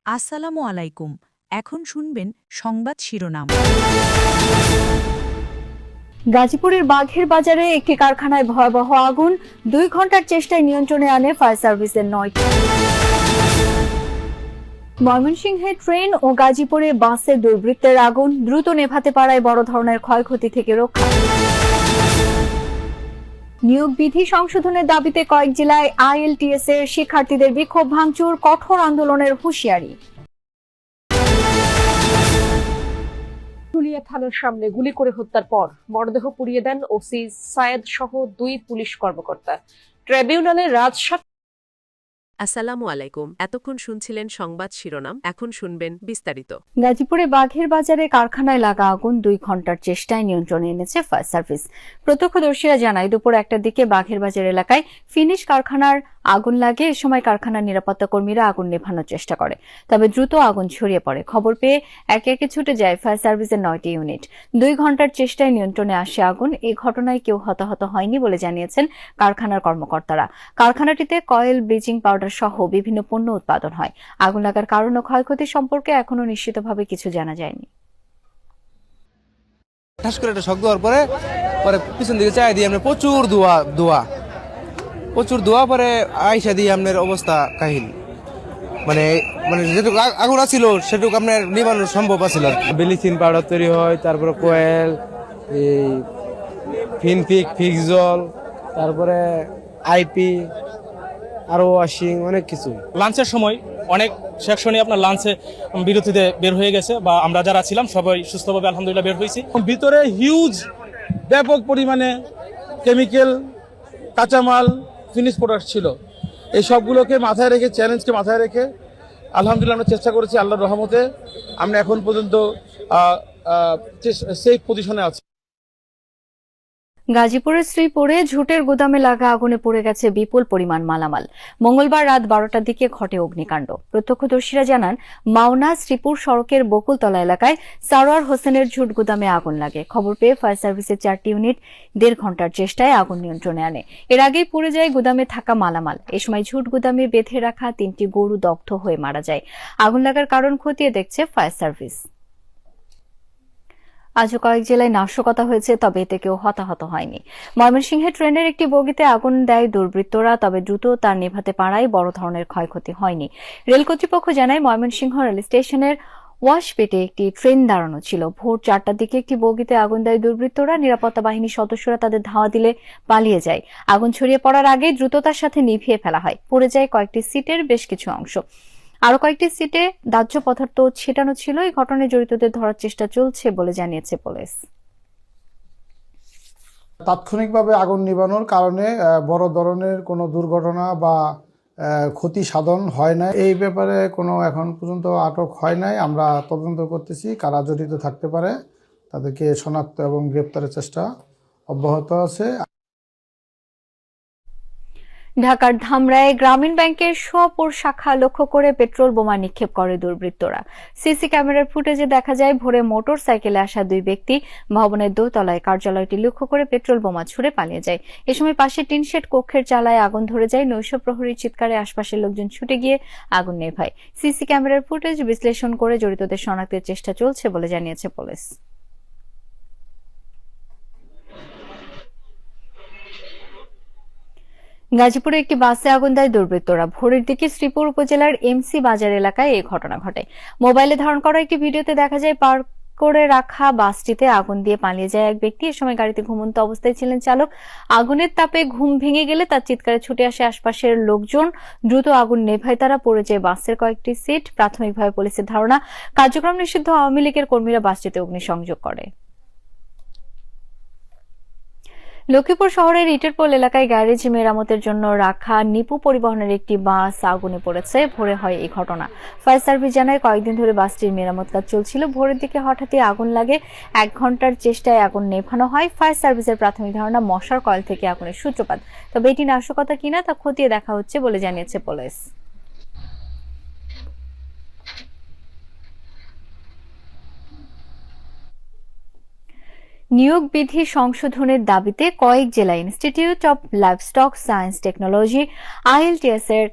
আসসালামু আলাইকুম। এখন শুনবেন সংবাদ শিরোনাম। গাজীপুরের বাঘের বাজারে একটি কারখানায় ভয়াবহ আগুন, 2 ঘন্টার চেষ্টায় নিয়ন্ত্রণে আনে ফায়ার সার্ভিসের 9টি। ময়মনসিংহে ট্রেন ও গাজীপুরে বাসে দুর্বৃত্তের আগুন, দ্রুত নেভাতে পারায় বড় ধরনের ক্ষয়ক্ষতি থেকে রক্ষা। নিয়োগ বিধি সংশোধনের দাবিতে কয়েক জেলায় আইএলটিএস এর শিক্ষার্থীদের বিক্ষোভ ভাঙচুর, কঠোর আন্দোলনের হুঁশিয়ারি। তুলিয়া থানার সামনে গুলি করে হত্যার পর মরদেহ পুড়িয়ে দেন ওসি সায়েদ সহ 2 পুলিশ কর্মকর্তা। ট্রাইব্যুনালে রাজসাক্ষী। আসসালামু আলাইকুম। এতক্ষণ শুনছিলেন সংবাদ শিরোনাম, এখন শুনবেন বিস্তারিত। গাজীপুরে বাঘের বাজারে কারখানায় লাগা আগুন 2 ঘন্টার চেষ্টায় নিয়ন্ত্রণে এনেছে ফায়ার সার্ভিস। প্রত্যক্ষদর্শীরা জানায় দুপুর 1টার দিকে বাঘের বাজার এলাকায় ফিনিশ কারখানার আগুন লাগে। এ সময় কারখানার নিরাপত্তা কর্মীরা আগুন নেভানোর চেষ্টা করে, তবে দ্রুত আগুন ছড়িয়ে পড়ে। খবর পেয়ে একে একে ছুটে যায় ফায়ার সার্ভিসের 9টি ইউনিট। 2 ঘন্টার চেষ্টায় নিয়ন্ত্রণে আসে আগুন। এই ঘটনায় কেউ হতাহত হয়নি বলে জানিয়েছেন কারখানার কর্মকর্তারা। কারখানাটিতে কয়েল, ব্লিচিং পাউডার সহ বিভিন্ন পণ্য উৎপাদন হয়। আগুন লাগার কারণ ও ক্ষয়ক্ষতি সম্পর্কে এখনো নিশ্চিতভাবে কিছু জানা যায়নি। ঠাস করে একটা শব্দ হওয়ার পরে পরে পিছন দিকে চাই দিয়ে আমরা প্রচুর ধোয়া পরে আইসা দিয়ে আপনার অবস্থা কাহিল, মানে মানে যেটুকু আগুন ছিল সেটুকু আপনার নিবানো সম্ভব আছিল। ব্লিচিং পাউডার তৈরি হয়, তারপরে কোয়েল, এই ফিনফিক, ফিক্সজল, তারপরে আইপি, আরো ওয়াশিং, অনেক কিছু। লাঞ্চের সময় অনেক সেকশনে আপনার লাঞ্চে বিরতিতে বের হয়ে গেছে, বা আমরা যারা ছিলাম সবাই সুস্থভাবে আলহামদুলিল্লাহ বের হয়েছি। ভিতরে হিউজ ব্যাপক পরিমাণে কেমিক্যাল, কাঁচামাল, ফিনিশ প্রোডাক্ট ছিল। এই সবগুলোকে মাথায় রেখে, চ্যালেঞ্জকে মাথায় রেখে আলহামদুলিল্লাহ আমরা চেষ্টা করেছি। আল্লাহর রহমতে আমরা এখন পর্যন্ত সেফ পজিশনে আছি। গাজীপুরের শ্রীপুরে ঝুটের গুদামে লাগা আগুনে পড়ে গেছে বিপুল পরিমাণ মালামাল। মঙ্গলবার রাত 12টার দিকে ঘটে অগ্নিকাণ্ড। প্রত্যক্ষদর্শীরা জানান, মাওনা শ্রীপুর সড়কের বকুলতলা এলাকায় সারোয়ার হোসেনের ঝুট গুদামে আগুন লাগে। খবর পেয়ে ফায়ার সার্ভিসের 4টি ইউনিট 1.5 ঘন্টার চেষ্টায় আগুন নিয়ন্ত্রণে আনে। এর আগেই পুড়ে যায় গুদামে থাকা মালামাল। এ সময় ঝুট গুদামে বেঁধে রাখা 3টি গরু দগ্ধ হয়ে মারা যায়। আগুন লাগার কারণ খতিয়ে দেখছে ফায়ার সার্ভিস। আজও কয়েক জেলায় নাশকতা হয়েছে, তবে এতে কেউ হতাহত হয়নি। ময়মনসিংহে ট্রেনের একটি বগিতে আগুন দেয় দুর্বৃত্তরা, তবে দ্রুত তা নেভাতে পারায় বড় ধরনের ক্ষয়ক্ষতি হয়নি। রেল কর্তৃপক্ষ জানায়, ময়মনসিংহ রেল স্টেশনের ওয়াশপেটে একটি ট্রেন দাঁড়ানো ছিল। ভোর 4টার দিকে একটি বগিতে আগুন দেয় দুর্বৃত্তরা। নিরাপত্তা বাহিনীর সদস্যরা তাদের ধাওয়া দিলে পালিয়ে যায়। আগুন ছড়িয়ে পড়ার আগেই দ্রুততার সাথে নিভিয়ে ফেলা হয়। পড়ে যায় কয়েকটি সিটের বেশ কিছু অংশ। আরো কয়েকটি সিটে দাহ্য পদার্থ ছিটানো ছিল। এই ঘটনায় জড়িতদের ধরার চেষ্টা চলছে বলে জানিয়েছে পুলিশ। তাৎক্ষণিকভাবে আগুন নিভানোর কারণে বড় ধরনের কোনো দুর্ঘটনা বা ক্ষতি সাধন হয় না। এই ব্যাপারে কোনো এখন পর্যন্ত আটক হয় নাই। আমরা তদন্ত করতেছি, কারা জড়িত থাকতে পারে তাদেরকে শনাক্ত এবং গ্রেপ্তারের চেষ্টা অব্যাহত আছে। ঢাকার ধামরায় গ্রামীণ ব্যাংকের সোয়াপুর শাখা লক্ষ্য করে পেট্রোল বোমা নিক্ষেপ করে দুর্বৃত্তরা। সিসি ক্যামেরার ফুটেজে দেখা যায়, ভোরে মোটর সাইকেলে আসা 2 ব্যক্তি ভবনের দোতলায় কার্যালয়টি লক্ষ্য করে পেট্রোল বোমা ছুড়ে পালিয়ে যায়। এ সময় পাশে টিনশেড কক্ষের চালায় আগুন ধরে যায়। নৈশ প্রহরীর চিৎকারে আশপাশের লোকজন ছুটে গিয়ে আগুন নেভায়। সিসি ক্যামেরার ফুটেজ বিশ্লেষণ করে জড়িতদের শনাক্তের চেষ্টা চলছে বলে জানিয়েছে পুলিশ। গাজীপুরে একটি বাসে আগুন দেয় দুর্বৃত্তরা। ভোরের দিকে শ্রীপুর উপজেলার এমসি বাজার এলাকায় এই ঘটনা ঘটে। মোবাইলে ধারণ করা একটি ভিডিওতে দেখা যায়, পার্ক করে রাখা বাসটিতে আগুন দিয়ে পালিয়ে যায় এক ব্যক্তি। এ সময় গাড়িতে ঘুমন্ত অবস্থায় ছিলেন চালক। আগুনের তাপে ঘুম ভেঙে গেলে তার চিৎকারে ছুটে আসে আশপাশের লোকজন। দ্রুত আগুন নেভায় তারা। পড়ে যায় বাসের কয়েকটি সিট। প্রাথমিকভাবে পুলিশের ধারণা, কার্যক্রম নিষিদ্ধ আওয়ামী লীগের কর্মীরা বাসটিতে অগ্নিসংযোগ করে। লক্ষ্মীপুর শহরের ইটেরপোল এলাকায় গ্যারেজ মেরামতের জন্য রাখা নিপু পরিবহনের একটি বাস আগুনে পড়েছে। ভোরে হয় এই ঘটনা। ফায়ার সার্ভিস জানায়, কয়েকদিন ধরে বাসটির মেরামত কাজ চলছিল। ভোরের দিকে হঠাৎই আগুন লাগে। 1 ঘন্টার চেষ্টায় আগুন নেভানো হয়। ফায়ার সার্ভিসের প্রাথমিক ধারণা, মশার কয়েল থেকে আগুনের সূত্রপাত, তবে এটি নাশকতা কিনা তা খতিয়ে দেখা হচ্ছে বলে জানিয়েছে পুলিশ। নিয়োগ বিধি সংশোধনের দাবিতে কয়েক জেলায় institute of livestock science technology IELTS এর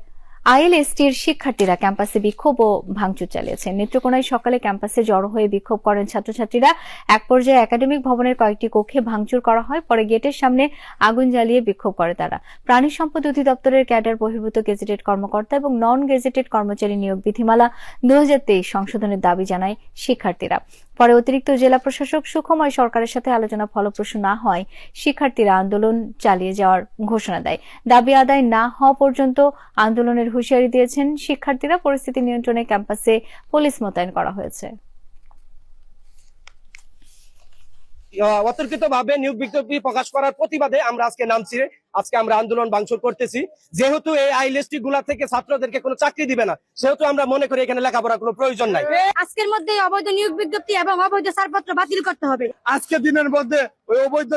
আইএলএসটির শিক্ষার্থীরা ক্যাম্পাসে বিক্ষোভ ও ভাঙচুর চালিয়েছেন। নেত্রকোনায় সকালে ক্যাম্পাসে জড়ো হয়ে বিক্ষোভ করেন ছাত্রছাত্রীরা। এক পর্যায়ে একাডেমিক ভবনের কয়েকটি কক্ষে ভাঙচুর করা হয়, পরে গেটের সামনে আগুন জ্বালিয়ে বিক্ষোভ করে তারা। প্রাণী সম্পদ অধিদপ্তরের ক্যাডার বহির্ভূত গেজেটেড কর্মকর্তা এবং নন গেজেটেড কর্মচারী নিয়োগ বিধিমালা 2023 সংশোধনের দাবি জানায় শিক্ষার্থীরা। পরে অতিরিক্ত জেলা প্রশাসক সুখময় সরকারের সাথে আলোচনা ফলপ্রসূ না হয় শিক্ষার্থীরা আন্দোলন চালিয়ে যাওয়ার ঘোষণা দেয়। দাবি আদায় না হওয়া পর্যন্ত আন্দোলনের হুঁশিয়ারি দিয়েছেন শিক্ষার্থীরা। পরিস্থিতি নিয়ন্ত্রণে ক্যাম্পাসে পুলিশ মোতায়েন করা হয়েছে। অতর্কিতভাবে নিয়োগ বিজ্ঞপ্তি প্রকাশ করার প্রতিবাদে আমরা আজকে নামছি। আজকে আমরা আন্দোলন ভাঙচুর করতেছি। যেহেতু এই আইএলএসটি গুলা থেকে ছাত্রদেরকে কোনো চাকরি দিবে না, সেহেতু আমরা মনে করি এখানে লেখাপড়ার কোনো প্রয়োজন নাই। আজকের মধ্যে অবৈধ নিয়োগ বিজ্ঞপ্তি এবং অবৈধ ছাড়পত্র বাতিল করতে হবে। আজকে দিনের মধ্যে ওই অবৈধ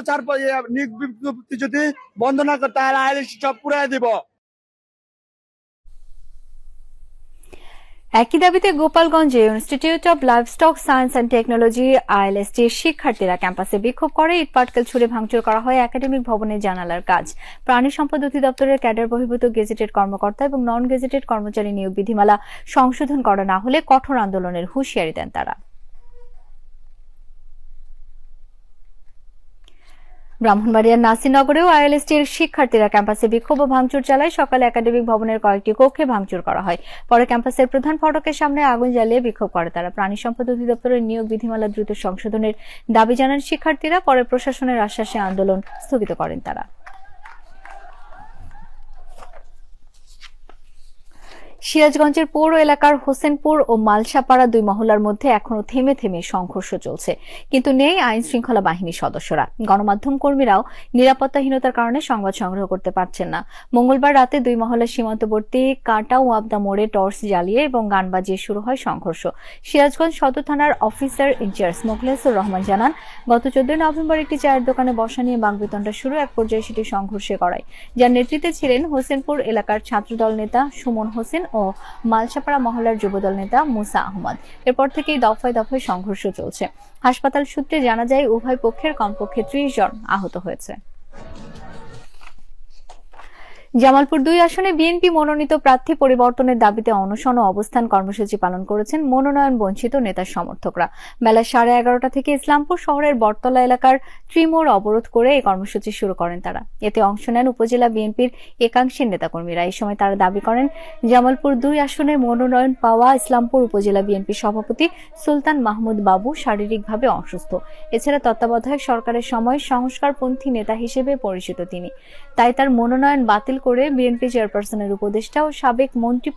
নিয়োগ বিজ্ঞপ্তি যদি বন্ধ না করে তাহলে আইএলএসটি সব পুরাই দিব। একই দাবিতে গোপালগঞ্জে institute of livestock science and technology আইএলএসটির শিক্ষার্থীরা ক্যাম্পাসে বিক্ষোভ করে। ইট পাটকেল ছুড়ে ভাঙচুর করা হয় একাডেমিক ভবনের জানালার কাজ। প্রাণী সম্পদ অধিদপ্তরের ক্যাডার বহির্ভূত গেজেটেড কর্মকর্তা এবং নন গেজেটেড কর্মচারী নিয়োগ বিধিমালা সংশোধন করা না হলে কঠোর আন্দোলনের হুঁশিয়ারি দেন তারা। ব্রাহ্মণবাড়িয়ার নাসিরনগরেও আইএলএসটির শিক্ষার্থীরা ক্যাম্পাসে বিক্ষোভ ও ভাঙচুর চালায়। সকালে একাডেমিক ভবনের কয়েকটি কক্ষে ভাঙচুর করা হয়, পরে ক্যাম্পাসের প্রধান ফটকের সামনে আগুন জ্বালিয়ে বিক্ষোভ করে তারা। প্রাণী সম্পদ অধিদপ্তরের নিয়োগ বিধিমালা দ্রুত সংশোধনের দাবি জানান শিক্ষার্থীরা। পরে প্রশাসনের আশ্বাসে আন্দোলন স্থগিত করেন তারা। সিরাজগঞ্জের পৌর এলাকার হোসেনপুর ও মালসাপাড়া দুই মহল্লার মধ্যে এখনো থেমে থেমে সংঘর্ষ চলছে, কিন্তু নেই আইন শৃঙ্খলা বাহিনীর সদস্যরা। গণমাধ্যম কর্মীরাও নিরাপত্তাহীনতার কারণে সংবাদ সংগ্রহ করতে পারছেন না। মঙ্গলবার রাতে দুই মহল্লার সীমান্তবর্তী কাটা ওয়াবদা মোড়ে টর্চ জ্বালিয়ে এবং গান বাজিয়ে শুরু হয় সংঘর্ষ। সিরাজগঞ্জ সদর থানার অফিসার ইনচার্জ মোখলেসুর রহমান জানান, গত 14 নভেম্বর একটি চায়ের দোকানে বসা নিয়ে বাকবিতণ্ডা শুরু, এক পর্যায়ে সেটি সংঘর্ষে গড়ায়, যার নেতৃত্বে ছিলেন হোসেনপুর এলাকার ছাত্রদল নেতা সুমন হোসেন ও মালসাপাড়া মহল্লার যুবদল নেতা মুসা আহমদ। এরপর থেকেই দফায় দফায় সংঘর্ষ চলছে। হাসপাতাল সূত্রে জানা যায় উভয় পক্ষের কমপক্ষে 30 জন আহত হয়েছে। জামালপুর 2 আসনে বিএনপি মনোনীত প্রার্থী পরিবর্তনের দাবিতে অনশন ও অবস্থান কর্মসূচি পালন করেছেন মনোনয়ন বঞ্চিত নেতার সমর্থকরা। বেলা 11:30 থেকে ইসলামপুর শহরের বটতলা এলাকার ত্রিমোড় অবরোধ করে এই কর্মসূচি শুরু করেন তারা। এতে অংশ নেন উপজেলা বিএনপির একাংশের নেতাকর্মীরা। এই সময় তারা দাবি করেন, জামালপুর 2 আসনে মনোনয়ন পাওয়া ইসলামপুর উপজেলা বিএনপি সভাপতি সুলতান মাহমুদ বাবু শারীরিকভাবে অসুস্থ। এছাড়া তত্ত্বাবধায়ক সরকারের সময় সংস্কারপন্থী নেতা হিসেবে পরিচিত তিনি, তাই তার মনোনয়ন বাতিল করে বিএনপি চেয়ারপারসনের উপদেষ্টা ও সাবেক মন্ত্রী